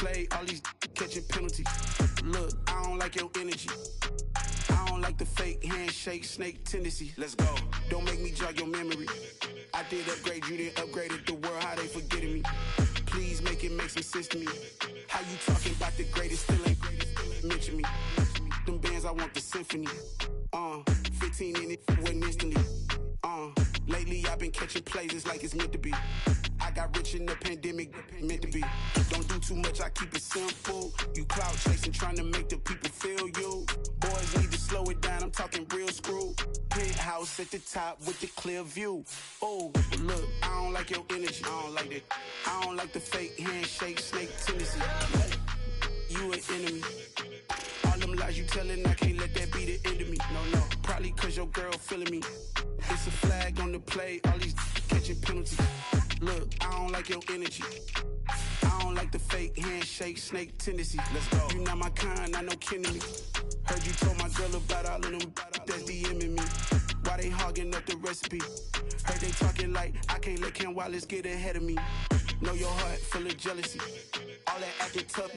play, all these catching penalties. Look, I don't like your energy. I don't like the fake handshake, snake tendency. Let's go. Don't make me jog your memory. I did upgrade, you didn't upgrade it. The world, how they forgetting me. Please make it make some sense to me. How you talking about the greatest, still ain't mention me. Them bands, I want the symphony. 15 in it, wasn't instantly. Lately I've been catching plays, it's like it's meant to be. I got rich in the pandemic, meant to be. Don't do too much, I keep it simple. You clout chasing, trying to make the people feel you. Boys need to slow it down, I'm talking real screw. Penthouse at the top with the clear view. Oh, look, I don't like your energy, I don't like that. I don't like the fake handshake, snake tendency. You an enemy. All them lies you telling, I can't let that be the end of me. No, probably cause your girl feeling me. It's a flag on the play, all these catching penalties. Look, I don't like your energy. I don't like the fake handshake, snake tendency. Let's go. You not my kind, I know kin to me. Heard you told my girl about all of them that's DMing me. Why they hogging up the recipe? Heard they talking like I can't let Ken Wallace get ahead of me. Know your heart full of jealousy. All that acting tough,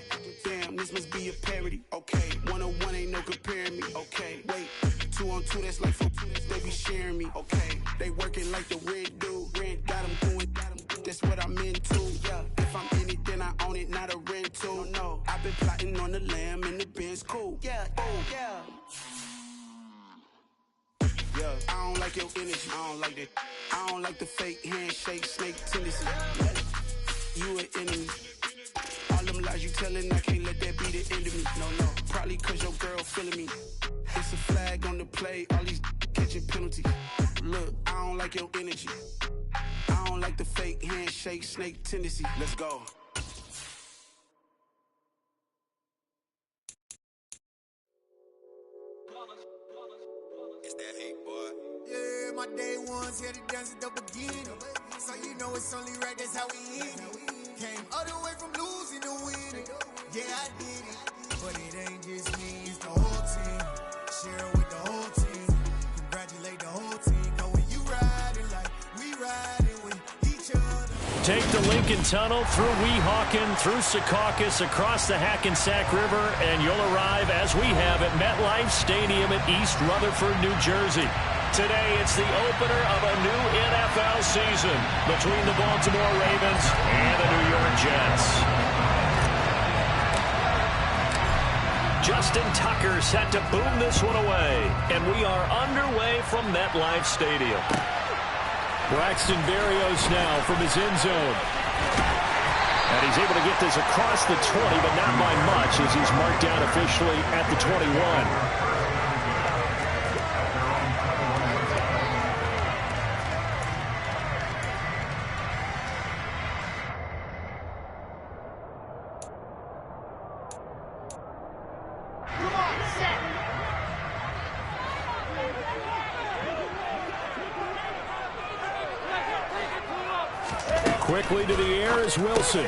damn, this must be a parody. Okay, 1-on-1 ain't no comparing me. Okay, wait, 2-on-2, that's like 4-2, they be sharing me. Okay, they working like the red dude. Rent got them doing, that's what I'm into. Yeah, if I'm in it, then I own it, not a rental. No, I've been plotting on the lamb and the Benz cool. Yeah, oh, yeah. Yeah, I don't like your energy, I don't like that. I don't like the fake handshake, snake tendency. You an enemy. All them lies you telling, I can't let that be the end of me. No, probably cause your girl feeling me. It's a flag on the play, all these catching penalties. Look, I don't like your energy. I don't like the fake handshake, snake tendency. Let's go. It's that hate, boy. Yeah, my day ones here to dance at the beginning. So you know it's only right, that's how we end it. Came all the way from losing to winning. Yeah, I did it. But it ain't just me, it's the whole team. Share with the whole team. Congratulate the whole team. Cause when you riding like we riding with each other. Take the Lincoln Tunnel through Weehawken, through Secaucus, across the Hackensack River, and you'll arrive, as we have, at MetLife Stadium in East Rutherford, New Jersey. Today, it's the opener of a new NFL season between the Baltimore Ravens and the New York Jets. Justin Tucker set to boom this one away, and we are underway from MetLife Stadium. Braxton Berrios now from his end zone. And he's able to get this across the 20, but not by much, as he's marked down officially at the 21. Quickly to the air is Wilson.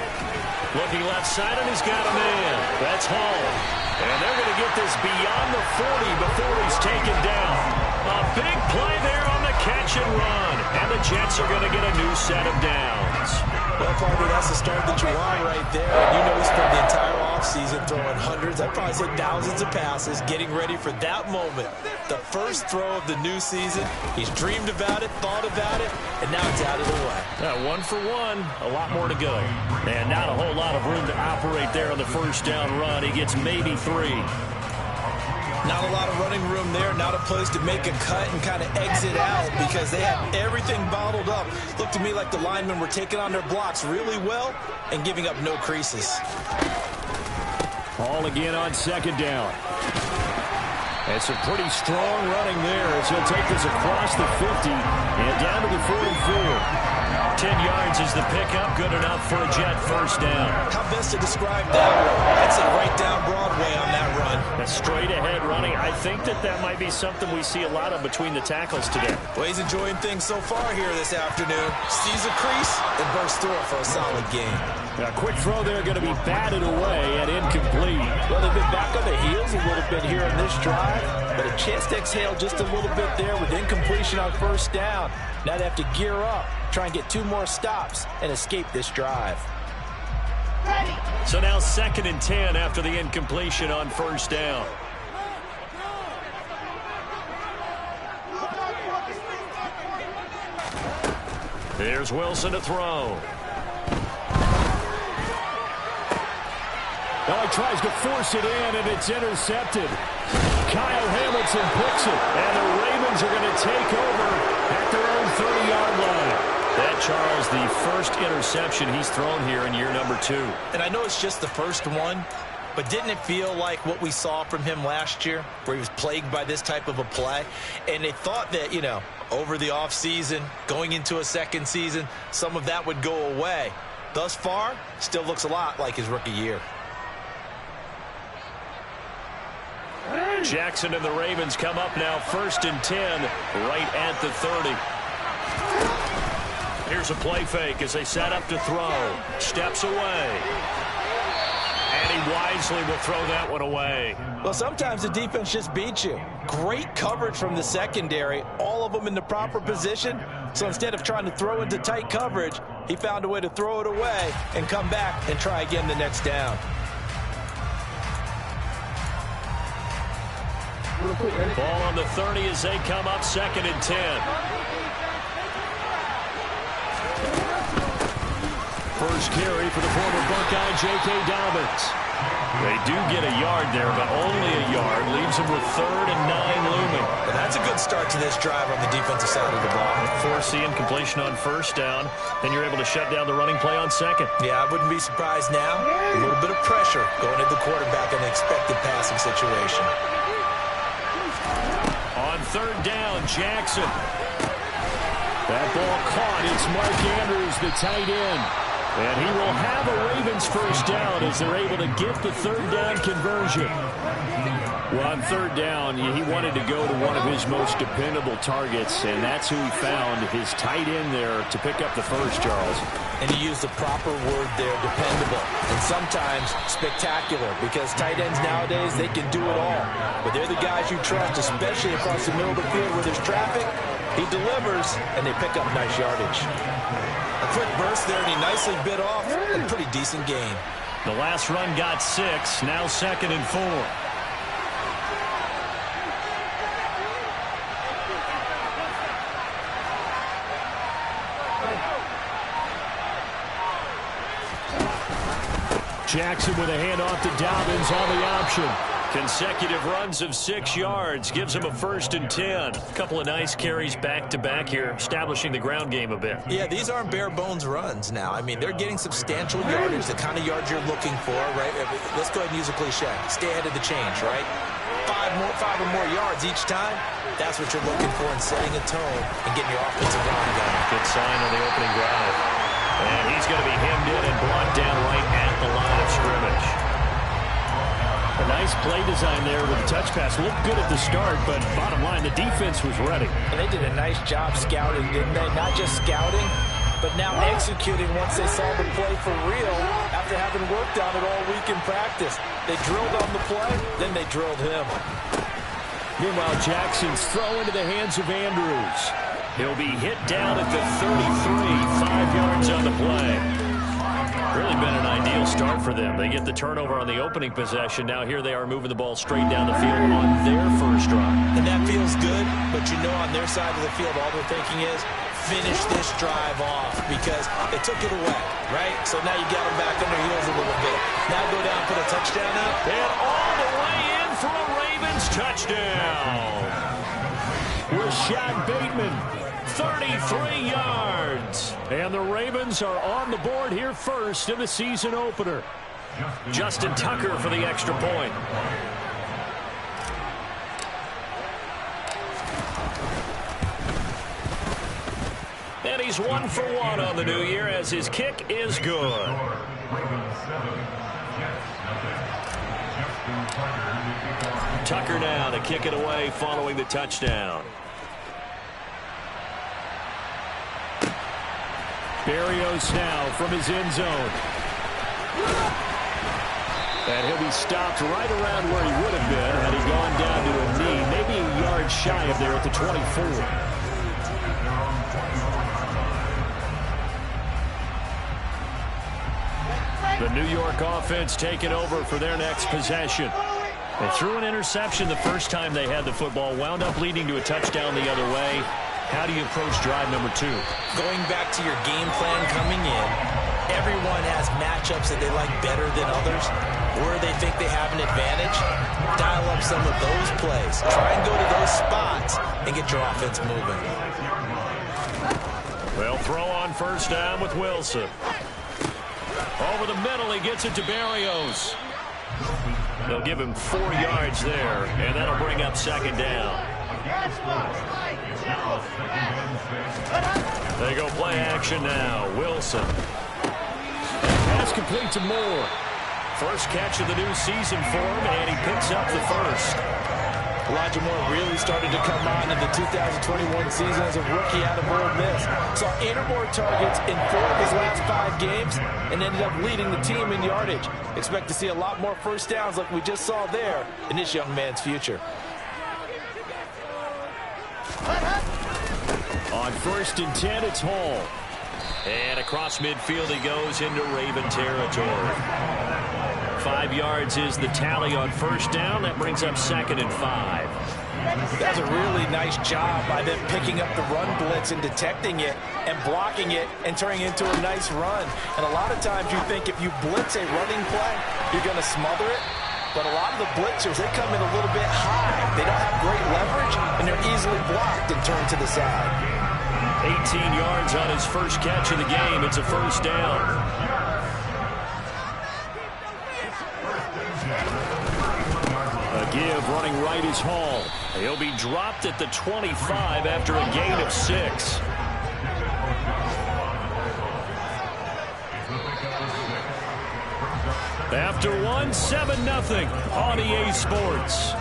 Looking left side, and he's got a man. That's Hall. And they're going to get this beyond the 40 before he's taken down. A big play there on the catch and run. And the Jets are going to get a new set of downs. Well, partner, that's the start that you want right there. And you know he spent the entire offseason throwing hundreds, I'd probably say thousands of passes, getting ready for that moment. The first throw of the new season. He's dreamed about it, thought about it, and now it's out of the way. 1 for 1, a lot more to go. And not a whole lot of room to operate there on the first down run. He gets maybe 3. Not a lot of running room there, not a place to make a cut and kind of exit out because they had everything bottled up. Looked to me like the linemen were taking on their blocks really well and giving up no creases. Hall again on second down. And some pretty strong running there as he'll take this across the 50 and down to the 44. 10 yards is the pickup, good enough for a Jet first down. How best to describe that one? I'd say right down Broadway on that run. A straight ahead running. I think that might be something we see a lot of between the tackles today. Well, he's enjoying things so far here this afternoon. Sees a crease and bursts through it for a solid gain. A quick throw there going to be batted away and incomplete. Well, they've been back on the heels a little bit here in this drive, but a chance to exhale just a little bit there with incompletion on first down. Now they have to gear up, try and get 2 more stops, and escape this drive. Ready. So now 2nd and 10 after the incompletion on first down. Here's Wilson to throw. Now he tries to force it in, and it's intercepted. Kyle Hamilton picks it, and the Ravens are going to take over at their own 30-yard line. That, Charles, the first interception he's thrown here in year number 2. And I know it's just the first one, but didn't it feel like what we saw from him last year, where he was plagued by this type of a play? And they thought that, you know, over the offseason, going into a second season, some of that would go away. Thus far, still looks a lot like his rookie year. Jackson and the Ravens come up now 1st and 10 right at the 30. Here's a play fake as they set up to throw. Steps away. And he wisely will throw that one away. Well, sometimes the defense just beats you. Great coverage from the secondary, all of them in the proper position. So instead of trying to throw into tight coverage, he found a way to throw it away and come back and try again the next down. Ball on the 30 as they come up 2nd and 10. First carry for the former Buckeye, J.K. Dobbins. They do get a yard there, but only a yard. Leaves them with 3rd and 9 looming. Well, that's a good start to this drive on the defensive side of the ball. Force the incompletion on first down, then you're able to shut down the running play on 2nd. Yeah, I wouldn't be surprised now. A little bit of pressure going at the quarterback in an expected passing situation. On 3rd down, Jackson. That ball caught. It's Mark Andrews, the tight end. And he will have a Ravens first down as they're able to get the 3rd down conversion. Well, on 3rd down, he wanted to go to one of his most dependable targets, and that's who he found, his tight end there, to pick up the first, Charles. And he used the proper word there, dependable, and sometimes spectacular, because tight ends nowadays, they can do it all. But they're the guys you trust, especially across the middle of the field where there's traffic. He delivers, and they pick up nice yardage. A quick burst there, and he nicely bit off a pretty decent gain. The last run got 6, now 2nd and 4. Jackson with a handoff to Dobbins on the option. Consecutive runs of 6 yards gives him a 1st and 10. A couple of nice carries back-to-back here, establishing the ground game a bit. Yeah, these aren't bare-bones runs now. I mean, they're getting substantial yardage, the kind of yards you're looking for, right? Let's go ahead and use a cliche. Stay ahead of the change, right? 5 or more yards each time. That's what you're looking for in setting a tone and getting your offensive line going. Good sign on the opening drive. And he's going to be hemmed in and brought down right at the line of scrimmage. A nice play design there with the touch pass. Looked good at the start, but bottom line, the defense was ready. And they did a nice job scouting, didn't they? Not just scouting, but now executing once they saw the play for real after having worked on it all week in practice. They drilled on the play, then they drilled him. Meanwhile, Jackson's throw into the hands of Andrews. He'll be hit down at the 33, 5 yards on the play. Really been an ideal start for them. They get the turnover on the opening possession. Now here they are moving the ball straight down the field on their first drive. And that feels good, but you know on their side of the field all they're thinking is finish this drive off because they took it away, right? So now you got them back on their heels a little bit. Now go down, put a touchdown up. And all the way in for a Ravens touchdown. Rashad Bateman. 33 yards. And the Ravens are on the board here first in the season opener. Justin Tucker for the extra point. And he's 1 for 1 on the new year as his kick is good. Tucker now to kick it away following the touchdown. Berrios now from his end zone. And he'll be stopped right around where he would have been had he gone down to a knee, maybe a yard shy of there at the 24. The New York offense taking over for their next possession. They threw an interception the first time they had the football, wound up leading to a touchdown the other way. How do you approach drive number 2? Going back to your game plan coming in, everyone has matchups that they like better than others, where they think they have an advantage. Dial up some of those plays. Try and go to those spots and get your offense moving. They'll throw on first down with Wilson. Over the middle, he gets it to Berrios. They'll give him 4 yards there, and that'll bring up second down. They go play action now. Wilson. Pass complete to Moore. First catch of the new season for him, and he picks up the first. Elijah Moore really started to come on in the 2021 season as a rookie out of Ole Miss. Saw 8 or more targets in 4 of his last 5 games and ended up leading the team in yardage. Expect to see a lot more first downs like we just saw there in this young man's future. On 1st and 10, it's Hall. And across midfield he goes into Raven territory. 5 yards is the tally on first down. That brings up 2nd and 5. That's a really nice job by them picking up the run blitz and detecting it and blocking it and turning it into a nice run. And a lot of times you think if you blitz a running play, you're going to smother it. But a lot of the blitzers, they come in a little bit high. They don't have great leverage, and they're easily blocked and turned to the side. 18 yards on his first catch of the game. It's a first down. A give running right is Hall. He'll be dropped at the 25 after a gain of 6. After 1, 7-0 on EA Sports.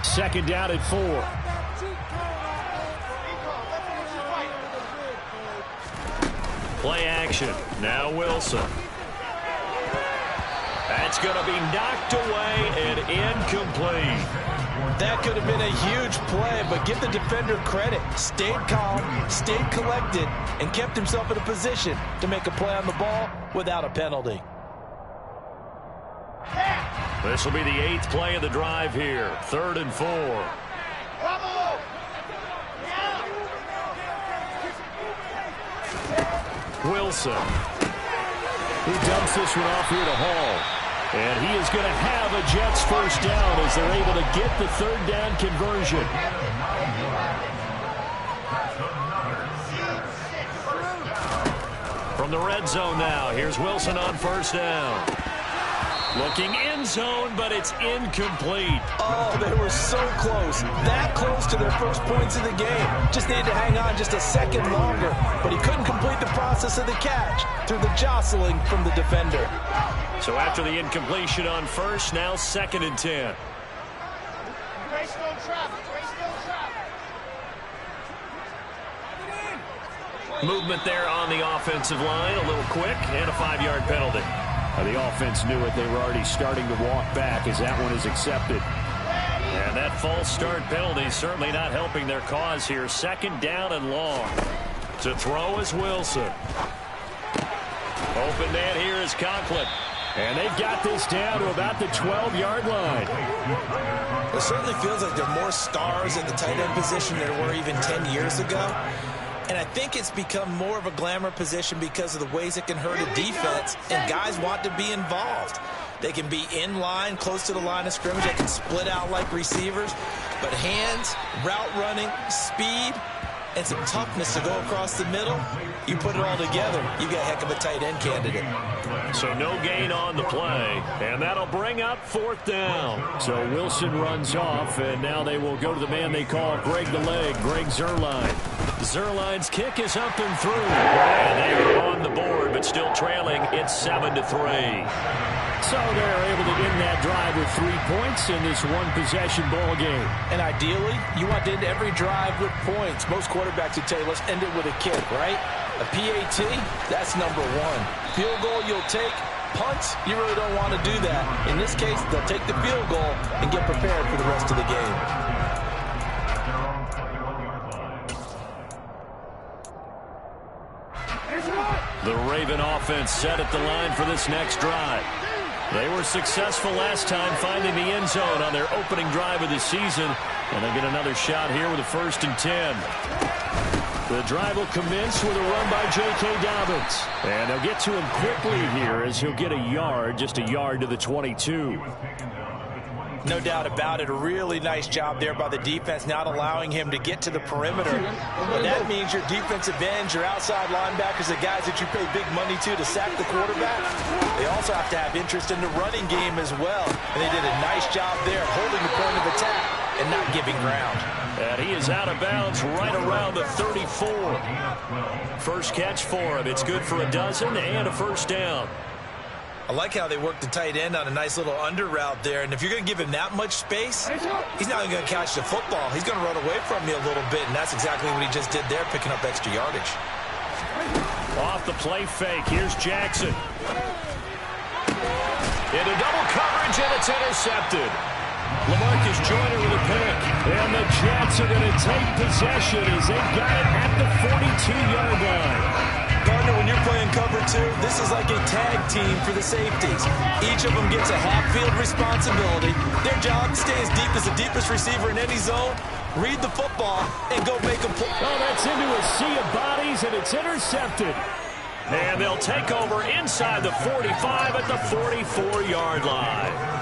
Second down at 4. Play action. Now Wilson. That's going to be knocked away and incomplete. That could have been a huge play, but give the defender credit. Stayed calm, stayed collected, and kept himself in a position to make a play on the ball without a penalty. This will be the 8th play of the drive here. 3rd and 4. Wilson. He dumps this one off here to Hall. And he is going to have a Jets first down as they're able to get the 3rd down conversion. From the red zone now, here's Wilson on first down. Looking end zone, but it's incomplete. Oh, they were so close. That close to their first points of the game. Just needed to hang on just a second longer, but he couldn't complete the process of the catch through the jostling from the defender. So after the incompletion on first, now 2nd and 10. Movement there on the offensive line, a little quick, and a 5-yard penalty. The offense knew it. They were already starting to walk back as that one is accepted. And that false start penalty certainly not helping their cause here. 2nd down and long. To throw is Wilson. Open man here is Conklin. And they've got this down to about the 12-yard line. It certainly feels like there are more stars at the tight end position than there were even 10 years ago. And I think it's become more of a glamour position because of the ways it can hurt a defense, and guys want to be involved. They can be in line, close to the line of scrimmage. They can split out like receivers. But hands, route running, speed, and some toughness to go across the middle, you put it all together, you got a heck of a tight end candidate. So no gain on the play, and that'll bring up 4th down. So Wilson runs off, and now they will go to the man they call Greg the Leg, Greg Zuerlein. Zuerlein's kick is up and through, and they are on the board, but still trailing. It's 7-3. So they're able to end that drive with 3 points in this one-possession ball game. And ideally, you want to end every drive with points. Most quarterbacks would tell you, let's end it with a kick, right? A PAT, that's number one. Field goal you'll take. Punts, you really don't want to do that. In this case, they'll take the field goal and get prepared for the rest of the game. The Raven offense set at the line for this next drive. They were successful last time finding the end zone on their opening drive of the season, and they'll get another shot here with a 1st and 10. The drive will commence with a run by J.K. Dobbins. And they'll get to him quickly here as he'll get a yard, just a yard to the 22. No doubt about it. A really nice job there by the defense, not allowing him to get to the perimeter. And that means your defensive ends, your outside linebackers, the guys that you pay big money to sack the quarterback, they also have to have interest in the running game as well. And they did a nice job there holding the point of attack and not giving ground. And he is out of bounds right around the 34. First catch for him. It's good for a dozen and a 1st down. I like how they work the tight end on a nice little under route there. And if you're going to give him that much space, he's not going to catch the football. He's going to run away from you a little bit, and that's exactly what he just did there, picking up extra yardage. Off the play fake, here's Jackson. Into double coverage, and it's intercepted. LaMarcus Joyner with a pick. And the Jets are going to take possession as they got it at the 42-yard line. Partner, when you're playing cover 2, this is like a tag team for the safeties. Each of them gets a half-field responsibility. Their job is to stay as deep as the deepest receiver in any zone, read the football, and go make a play. Oh, that's into a sea of bodies, and it's intercepted. And they'll take over inside the 45 at the 44-yard line.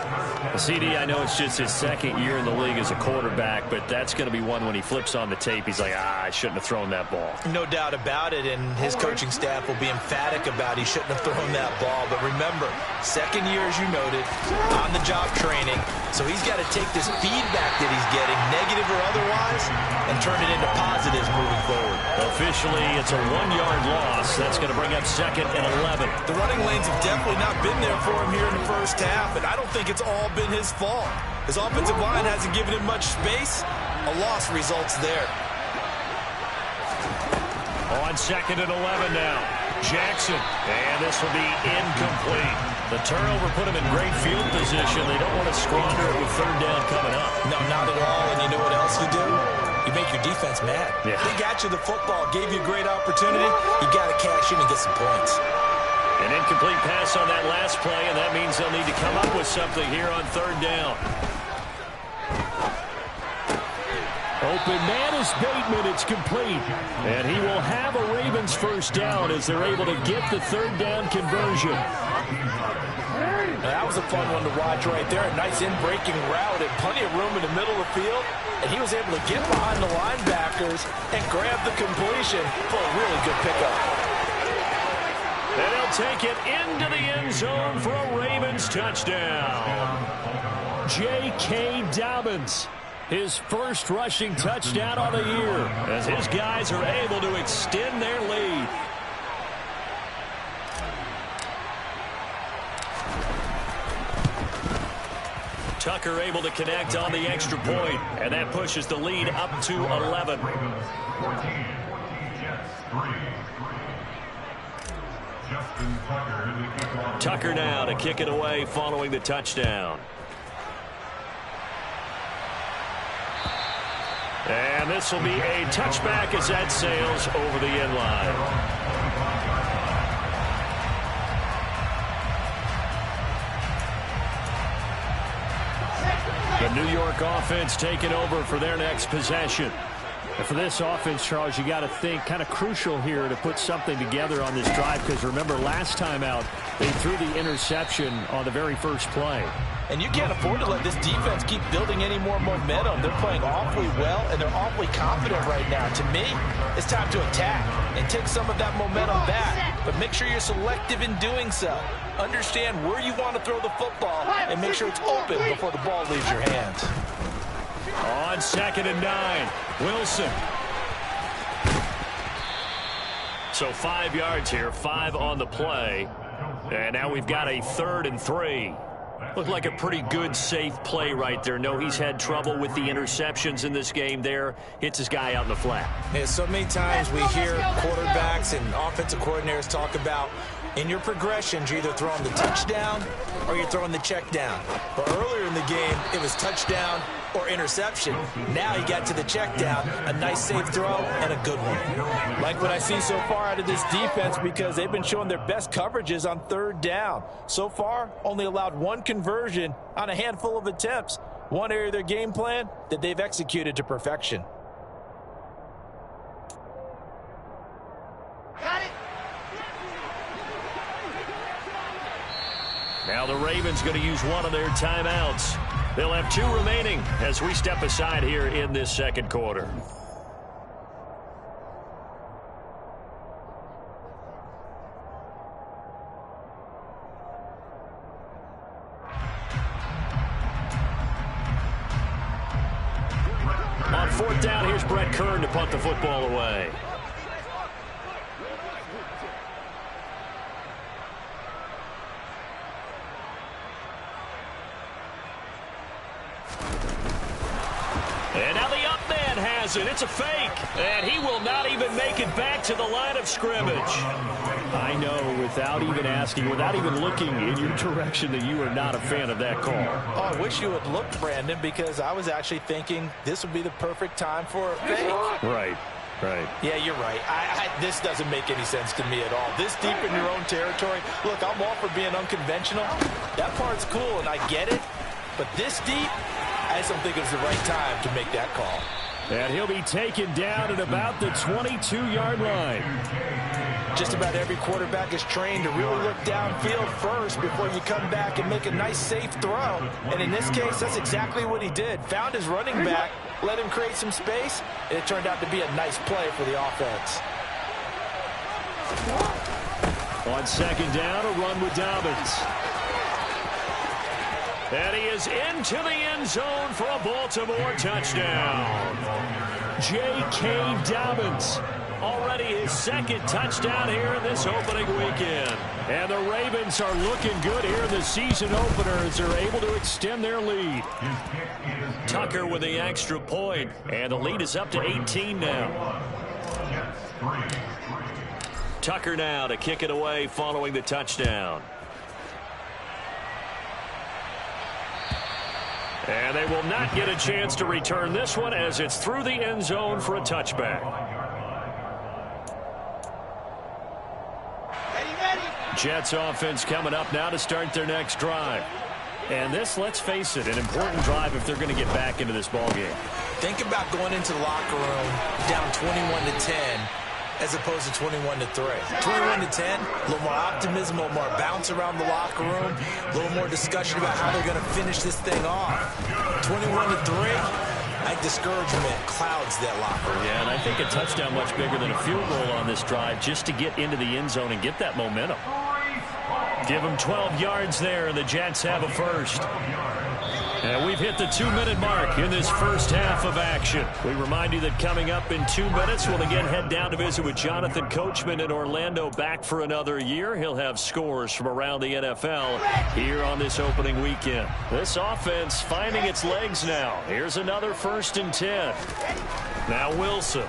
CD, I know it's just his 2nd year in the league as a quarterback, but that's going to be one when he flips on the tape, he's like, I shouldn't have thrown that ball. No doubt about it, and his coaching staff will be emphatic about he shouldn't have thrown that ball. But remember, 2nd year, as you noted, on-the-job training, so he's got to take this feedback that he's getting, negative or otherwise, and turn it into positives moving forward. Officially, it's a 1-yard loss. That's going to bring up 2nd and 11. The running lanes have definitely not been there for him here in the first half, and I don't think it's all been his fault. His offensive line hasn't given him much space. A loss results there. On 2nd and 11 now. Jackson, and this will be incomplete. The turnover put him in great field position. They don't want to squander it with 3rd down coming up. No, not at all. And you know what else you do? You make your defense mad. Yeah. They got you the football, gave you a great opportunity. You got to cash in and get some points. An incomplete pass on that last play, and that means they'll need to come up with something here on 3rd down. Open man is Bateman. It's complete. And he will have a Ravens 1st down as they're able to get the 3rd down conversion. That was a fun one to watch right there. A nice in-breaking route and plenty of room in the middle of the field. And he was able to get behind the linebackers and grab the completion for a really good pickup. And they'll take it into the end zone for a Ravens touchdown. J.K. Dobbins, his 1st rushing touchdown on the year, as his guys are able to extend their lead. Tucker able to connect on the extra point, and that pushes the lead up to 11. Tucker now to kick it away following the touchdown. And this will be a touchback as that sails over the end line. The New York offense taking over for their next possession. And for this offense, Charles, you got to think kind of crucial here to put something together on this drive, because remember last time out they threw the interception on the very first play. And you can't afford to let this defense keep building any more momentum. They're playing awfully well, and they're awfully confident right now. To me, it's time to attack and take some of that momentum back. But make sure you're selective in doing so. Understand where you want to throw the football and make sure it's open before the ball leaves your hands. On 2nd and 9, Wilson. So 5 yards here, 5 on the play. And now we've got a 3rd and 3. Looked like a pretty good, safe play right there. No, he's had trouble with the interceptions in this game there. Hits his guy out in the flat. Yeah, so many times we hear quarterbacks and offensive coordinators talk about in your progressions, you're either throwing the touchdown or you're throwing the check down. But earlier in the game, it was touchdown or interception. Now you got to the check down, a nice safe throw, and a good one. Like what I see so far out of this defense, because they've been showing their best coverages on 3rd down. So far, only allowed 1 conversion on a handful of attempts. One area of their game plan that they've executed to perfection. Now the Ravens going to use one of their timeouts. They'll have 2 remaining as we step aside here in this second quarter. On 4th down, here's Brett Kern to punt the football away. And now the up man has it. It's a fake. And he will not even make it back to the line of scrimmage. I know, without even asking, without even looking in your direction, that you are not a fan of that call. Oh, I wish you had looked, Brandon, because I was actually thinking this would be the perfect time for a fake. Right. Yeah, you're right. This doesn't make any sense to me at all. This deep in your own territory. Look, I'm all for being unconventional. That part's cool, and I get it. But this deep, I just don't think it's the right time to make that call. And he'll be taken down at about the 22-yard line. Just about every quarterback is trained to really look downfield first before you come back and make a nice, safe throw. And in this case, that's exactly what he did. Found his running back, let him create some space, and it turned out to be a nice play for the offense. On 2nd down, a run with Dobbins. And he is into the end zone for a Baltimore touchdown. J.K. Dobbins, already his 2nd touchdown here in this opening weekend. And the Ravens are looking good here in the season opener as they're able to extend their lead. Tucker with the extra point, and the lead is up to 18 now. Tucker now to kick it away following the touchdown. And they will not get a chance to return this one as it's through the end zone for a touchback. Jets offense coming up now to start their next drive. And this, let's face it, an important drive if they're going to get back into this ballgame. Think about going into the locker room down 21-10 as opposed to 21-3. 21-10, a little more optimism, a little more bounce around the locker room, a little more discussion about how they're going to finish this thing off. 21-3, I think discouragement clouds that locker room. Yeah, and I think a touchdown much bigger than a field goal on this drive just to get into the end zone and get that momentum. Give them 12 yards there, and the Jets have a first. And we've hit the 2-minute mark in this first half of action. We remind you that coming up in 2 minutes, we'll again head down to visit with Jonathan Coachman in Orlando, back for another year. He'll have scores from around the NFL here on this opening weekend. This offense finding its legs now. Here's another 1st and 10. Now Wilson.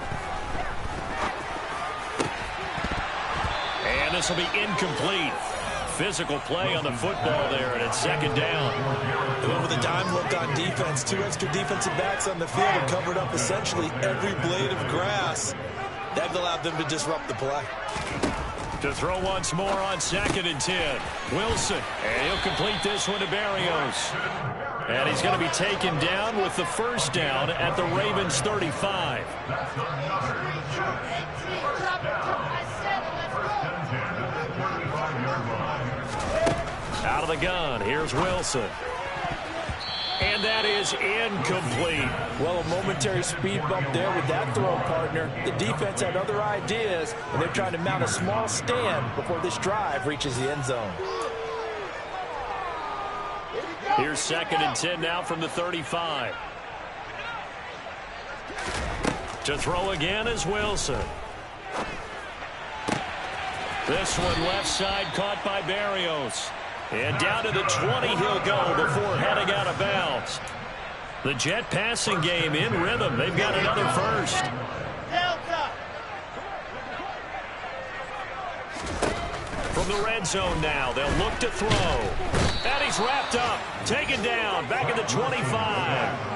And this will be incomplete. Physical play on the football there, and it's 2nd down. They went with a dime look on defense. 2 extra defensive backs on the field and covered up essentially every blade of grass. That allowed them to disrupt the play. To throw once more on 2nd and 10. Wilson, and he'll complete this one to Berrios. And he's going to be taken down with the 1st down at the Ravens 35. Out of the gun, here's Wilson. And that is incomplete. Well, a momentary speed bump there with that throw, partner. The defense had other ideas, and they're trying to mount a small stand before this drive reaches the end zone. Here's 2nd and 10 now from the 35. To throw again is Wilson. This one left side caught by Barrios. And down to the 20 he'll go before heading out of bounds. The Jet passing game in rhythm. They've got another first. From the red zone now, they'll look to throw. And he's wrapped up. Taken down. Back at the 25.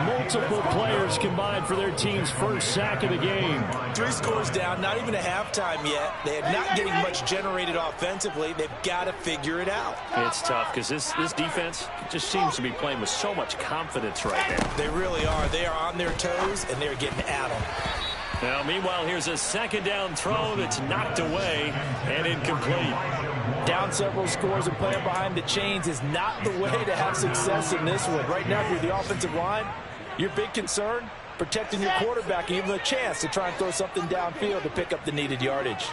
Multiple players combined for their team's first sack of the game. 3 scores down, not even a halftime yet. They're not getting much generated offensively. They've got to figure it out. It's tough because this defense just seems to be playing with so much confidence right now. They really are. They are on their toes, and they're getting at them. Now, meanwhile, here's a second down throw that's knocked away and incomplete. Down several scores and playing behind the chains is not the way to have success in this one. Right now, if you're the offensive line, your big concern, protecting your quarterback and giving him a chance to try and throw something downfield to pick up the needed yardage.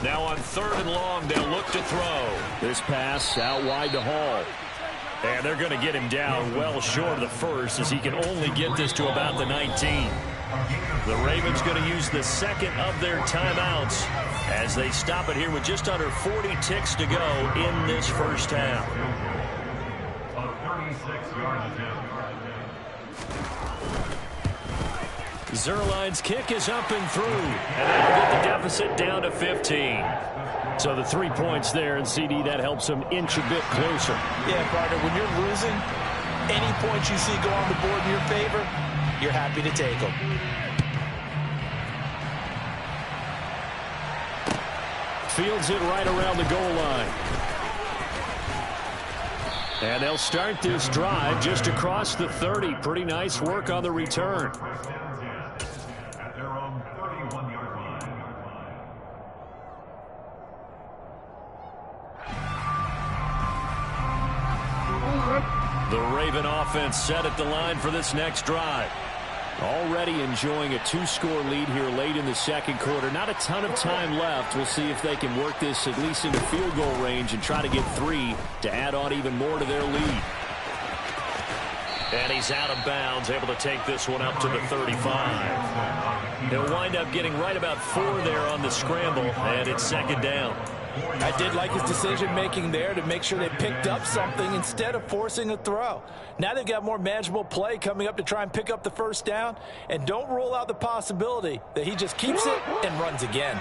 Now on 3rd and long, they'll look to throw. This pass out wide to Hall. And they're going to get him down well short of the first as he can only get this to about the 19. The Ravens going to use the second of their timeouts as they stop it here with just under 40 ticks to go in this first half. Zerline's kick is up and through, and that'll get the deficit down to 15. So the 3 points there, and CD, that helps them inch a bit closer. Yeah, partner, when you're losing, any points you see go on the board in your favor, you're happy to take them. Fields it right around the goal line. And they'll start this drive just across the 30. Pretty nice work on the return. The Raven offense set at the line for this next drive. Already enjoying a 2-score lead here late in the second quarter. Not a ton of time left. We'll see if they can work this at least into field goal range and try to get 3 to add on even more to their lead. And he's out of bounds, able to take this one up to the 35. He'll wind up getting right about 4 there on the scramble, and it's 2nd down. I did like his decision-making there to make sure they picked up something instead of forcing a throw. Now they've got more manageable play coming up to try and pick up the first down, and don't rule out the possibility that he just keeps it and runs again.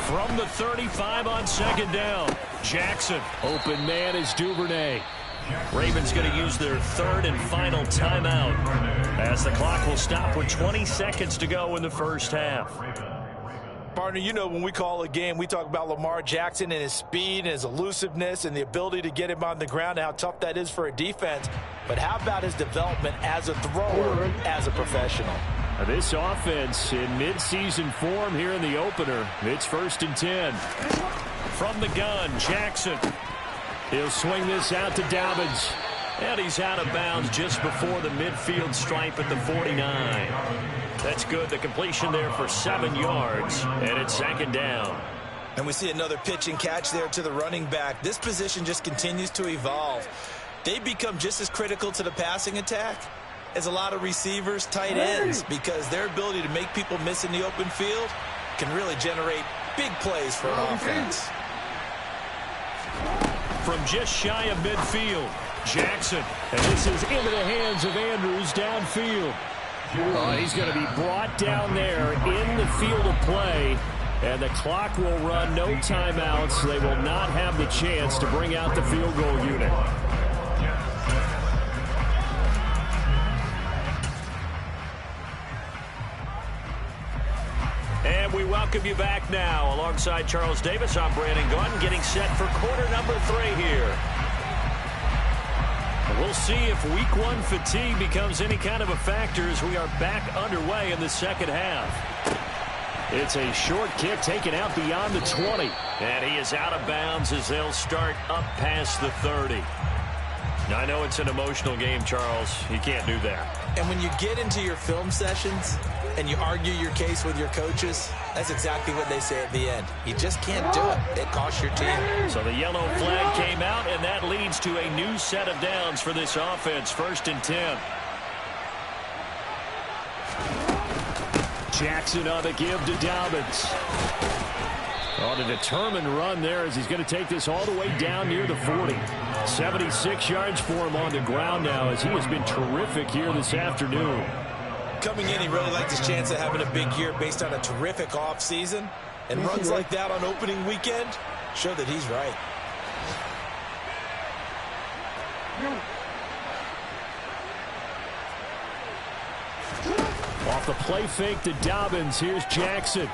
From the 35 on 2nd down, Jackson. Open man is Duvernay. Ravens going to use their 3rd and final timeout as the clock will stop with 20 seconds to go in the first half. Partner, you know when we call a game, we talk about Lamar Jackson and his speed and his elusiveness and the ability to get him on the ground and how tough that is for a defense. But how about his development as a thrower, as a professional? This offense in midseason form here in the opener. It's 1st and 10. From the gun, Jackson. He'll swing this out to Dobbins. And he's out of bounds just before the midfield stripe at the 49. That's good. The completion there for 7 yards. And it's 2nd down. And we see another pitch and catch there to the running back. This position just continues to evolve. They become just as critical to the passing attack as a lot of receivers, tight ends, because their ability to make people miss in the open field can really generate big plays for an offense. From just shy of midfield, Jackson. And this is into the hands of Andrews downfield. He's going to be brought down there in the field of play. And the clock will run, no timeouts. They will not have the chance to bring out the field goal unit. And we welcome you back now. Alongside Charles Davis, I'm Brandon Gaudin, getting set for quarter number 3 here. We'll see if week 1 fatigue becomes any kind of a factor as we are back underway in the second half. It's a short kick taken out beyond the 20. And he is out of bounds as they'll start up past the 30. Now, I know it's an emotional game, Charles. You can't do that. And when you get into your film sessions and you argue your case with your coaches, that's exactly what they say at the end. You just can't do it. It costs your team. So the yellow flag came out, and that leads to a new set of downs for this offense. 1st and 10. Jackson on the give to Dobbins. On a determined run there as he's going to take this all the way down near the 40. 76 yards for him on the ground now as he has been terrific here this afternoon. Coming in, he really liked his chance of having a big year based on a terrific offseason. And runs like that on opening weekend show that he's right. Off the play fake to Dobbins. Here's Jackson.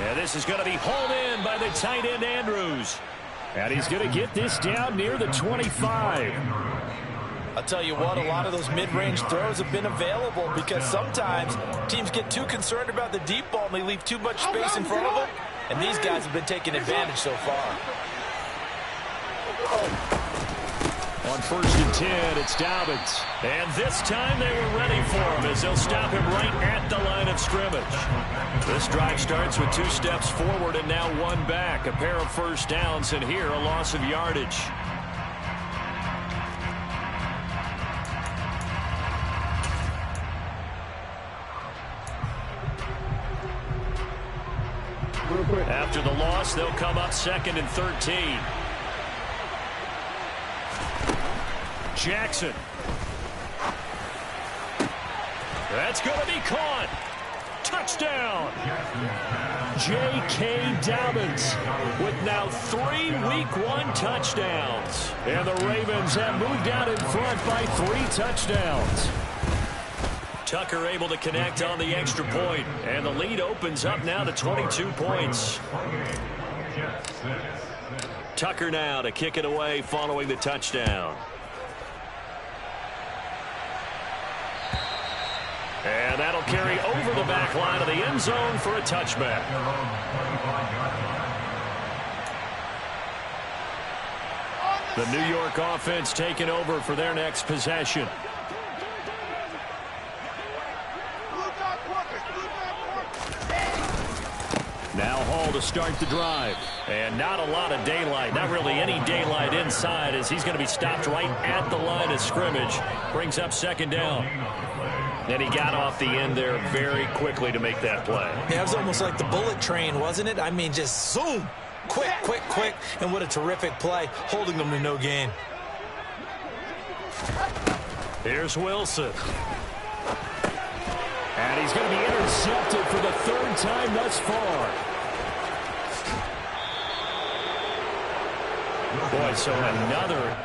And this is going to be hauled in by the tight end Andrews. And he's going to get this down near the 25. I'll tell you what, a lot of those mid-range throws have been available because sometimes teams get too concerned about the deep ball and they leave too much space in front of them. And these guys have been taking advantage so far. On 1st and 10, it's Dobbins. And this time they were ready for him as they'll stop him right at the line of scrimmage. This drive starts with 2 steps forward and now 1 back. A pair of first downs, and here a loss of yardage. After the loss, they'll come up 2nd and 13. Jackson. That's going to be caught. Touchdown. J.K. Dobbins with now 3 Week 1 touchdowns. And the Ravens have moved out in front by 3 touchdowns. Tucker able to connect on the extra point. And the lead opens up now to 22 points. Tucker now to kick it away following the touchdown. And that'll carry over the back line of the end zone for a touchback. The New York offense taking over for their next possession. Now Hall to start the drive. And not a lot of daylight. Not really any daylight inside as he's going to be stopped right at the line of scrimmage. Brings up 2nd down. And he got off the end there very quickly to make that play. Yeah, it was almost like the bullet train, wasn't it? I mean, just zoom. Quick, quick, quick. And what a terrific play, holding them to no gain. Here's Wilson. And he's going to be intercepted for the 3rd time thus far. Boy, so another